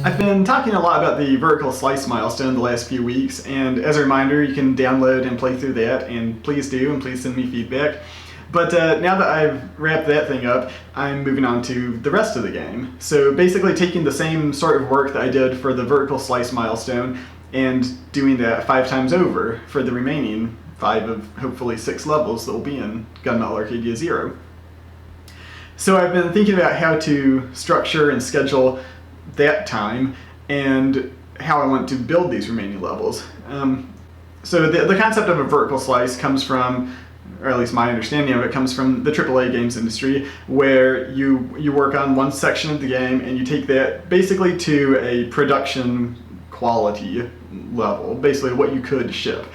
I've been talking a lot about the vertical slice milestone the last few weeks, and as a reminder, you can download and play through that, and please do, and please send me feedback. But now that I've wrapped that thing up, I'm moving on to the rest of the game. So basically taking the same sort of work that I did for the vertical slice milestone and doing that 5 times over for the remaining 5 of hopefully 6 levels that will be in Gunmetal Arcadia Zero. So I've been thinking about how to structure and schedule that time and how I want to build these remaining levels. So the concept of a vertical slice comes from, or at least my understanding of it, comes from the AAA games industry, where you work on one section of the game and you take that basically to a production quality level, basically what you could ship.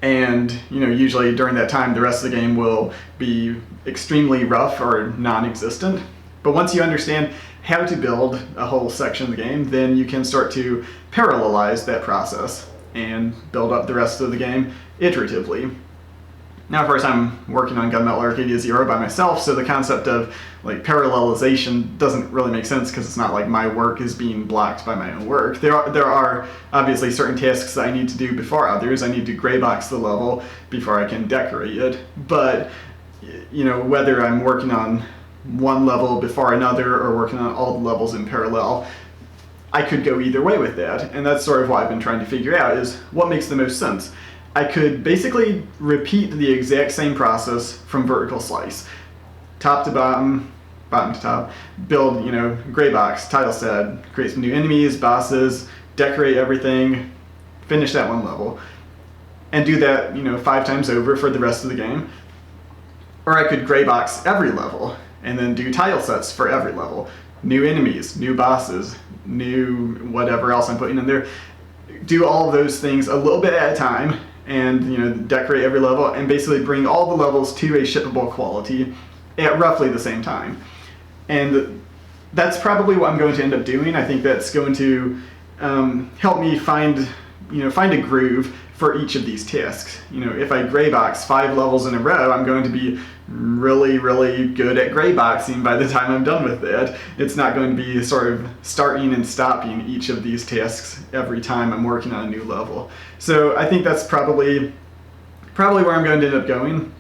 And usually during that time, the rest of the game will be extremely rough or non-existent. But once you understand how to build a whole section of the game, then you can start to parallelize that process and build up the rest of the game iteratively. Now, of course, I'm working on Gunmetal Arcadia Zero by myself, so the concept of parallelization doesn't really make sense because it's not like my work is being blocked by my own work. There are obviously certain tasks that I need to do before others. I need to gray box the level before I can decorate it. But whether I'm working on one level before another or working on all the levels in parallel, I could go either way with that. And that's sort of what I've been trying to figure out, is what makes the most sense. I could basically repeat the exact same process from vertical slice, top to bottom, bottom to top, build, gray box, tile set, create some new enemies, bosses, decorate everything, finish that one level, and do that, 5 times over for the rest of the game. Or I could gray box every level and then do tile sets for every level, new enemies, new bosses, new whatever else I'm putting in there. Do all of those things a little bit at a time, and decorate every level, and basically bring all the levels to a shippable quality at roughly the same time. And that's probably what I'm going to end up doing. I think that's going to help me find a groove for each of these tasks. If I gray box 5 levels in a row, I'm going to be really, really good at gray boxing by the time I'm done with that. It's not going to be sort of starting and stopping each of these tasks every time I'm working on a new level. So I think that's probably where I'm going to end up going.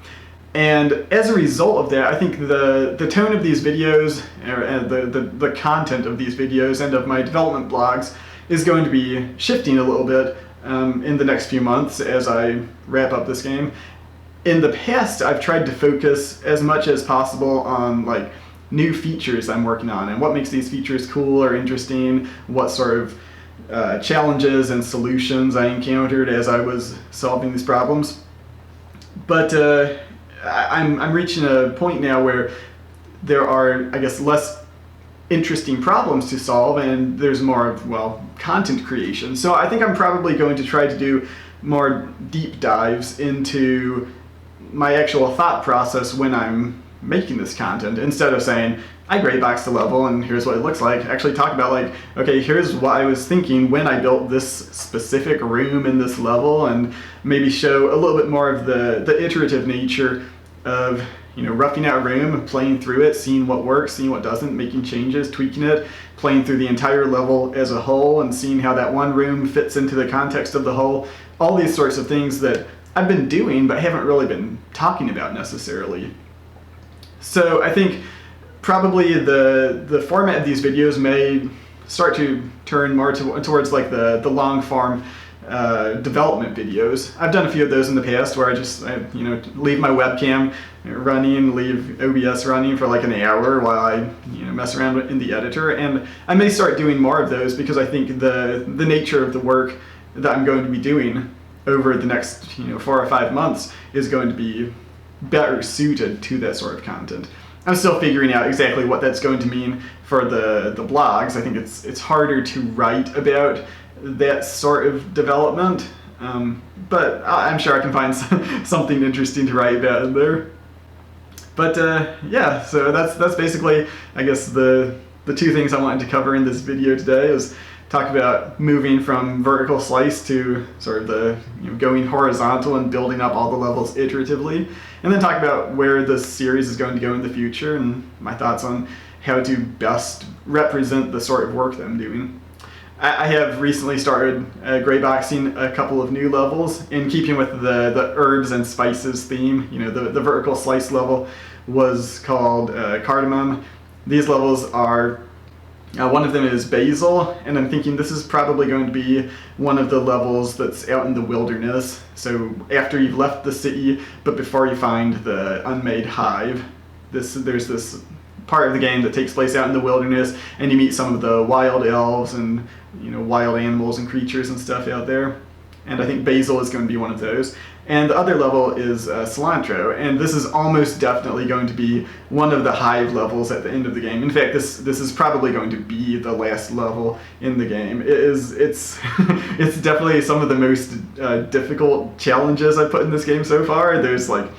And as a result of that, I think the tone of these videos, and the content of these videos and of my development blogs is going to be shifting a little bit in the next few months as I wrap up this game. In the past, I've tried to focus as much as possible on new features I'm working on and what makes these features cool or interesting, what sort of challenges and solutions I encountered as I was solving these problems. But I'm reaching a point now where there are, I guess, less interesting problems to solve, and there's more of, content creation. So I think I'm probably going to try to do more deep dives into my actual thought process when I'm making this content, instead of saying, I gray boxed the level and here's what it looks like. Actually talk about okay, here's what I was thinking when I built this specific room in this level, and maybe show a little bit more of the iterative nature of roughing out a room, playing through it, seeing what works, seeing what doesn't, making changes, tweaking it, playing through the entire level as a whole, and seeing how that one room fits into the context of the whole. All these sorts of things that I've been doing but haven't really been talking about necessarily. So I think probably the format of these videos may start to turn more towards the long form development videos. I've done a few of those in the past where I leave my webcam running, leave OBS running for an hour while I mess around in the editor, and I may start doing more of those because I think the nature of the work that I'm going to be doing over the next 4 or 5 months is going to be better suited to that sort of content. I'm still figuring out exactly what that's going to mean for the blogs. I think it's harder to write about that sort of development, but I'm sure I can find something interesting to write about in there. But yeah, so that's basically, I guess, the 2 things I wanted to cover in this video today is talk about moving from vertical slice to sort of the going horizontal and building up all the levels iteratively, and then talk about where this series is going to go in the future and my thoughts on how to best represent the sort of work that I'm doing. I have recently started grayboxing a couple of new levels in keeping with the herbs and spices theme. You know, the vertical slice level was called cardamom. These levels are, one of them is basil, and I'm thinking this is probably going to be one of the levels that's out in the wilderness. So after you've left the city, but before you find the unmade hive, there's this part of the game that takes place out in the wilderness, and you meet some of the wild elves and, you know, wild animals and creatures and stuff out there. And I think basil is going to be one of those. And the other level is cilantro, and this is almost definitely going to be one of the hive levels at the end of the game. In fact, this is probably going to be the last level in the game. It's it's definitely some of the most difficult challenges I've put in this game so far. There's like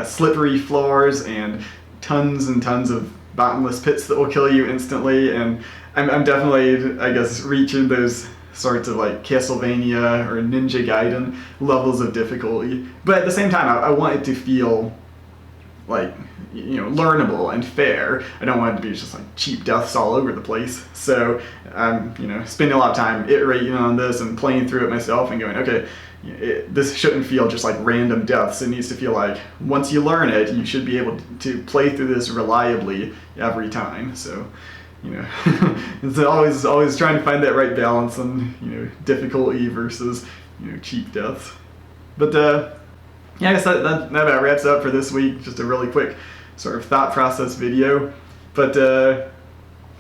slippery floors and tons of bottomless pits that will kill you instantly, and I'm definitely, I guess, reaching those sorts of like Castlevania or Ninja Gaiden levels of difficulty. But at the same time, I want it to feel like, you know, learnable and fair. I don't want it to be just like cheap deaths all over the place. So I'm, you know, spending a lot of time iterating on this and playing through it myself and going, okay, this shouldn't feel just like random deaths. It needs to feel like once you learn it, you should be able to play through this reliably every time. So, you know, it's always trying to find that right balance on, you know, difficulty versus, you know, cheap deaths. But yeah, I guess that about wraps up for this week. Just a really quick sort of thought process video. But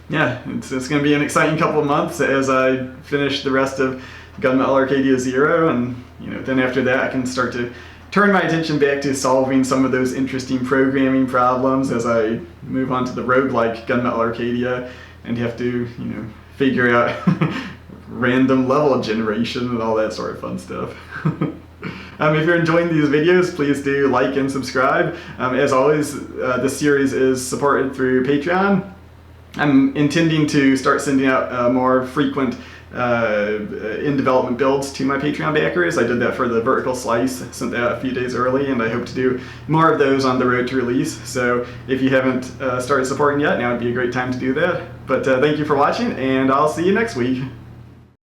yeah, it's going to be an exciting couple of months as I finish the rest of Gunmetal Arcadia Zero, and, you know, then after that I can start to turn my attention back to solving some of those interesting programming problems as I move on to the roguelike Gunmetal Arcadia and have to, you know, figure out random level generation and all that sort of fun stuff. If you're enjoying these videos, please do like and subscribe. As always, this series is supported through Patreon. I'm intending to start sending out more frequent in-development builds to my Patreon backers. I did that for the vertical slice, sent that a few days early, and I hope to do more of those on the road to release. So if you haven't started supporting yet, now would be a great time to do that. But thank you for watching, and I'll see you next week.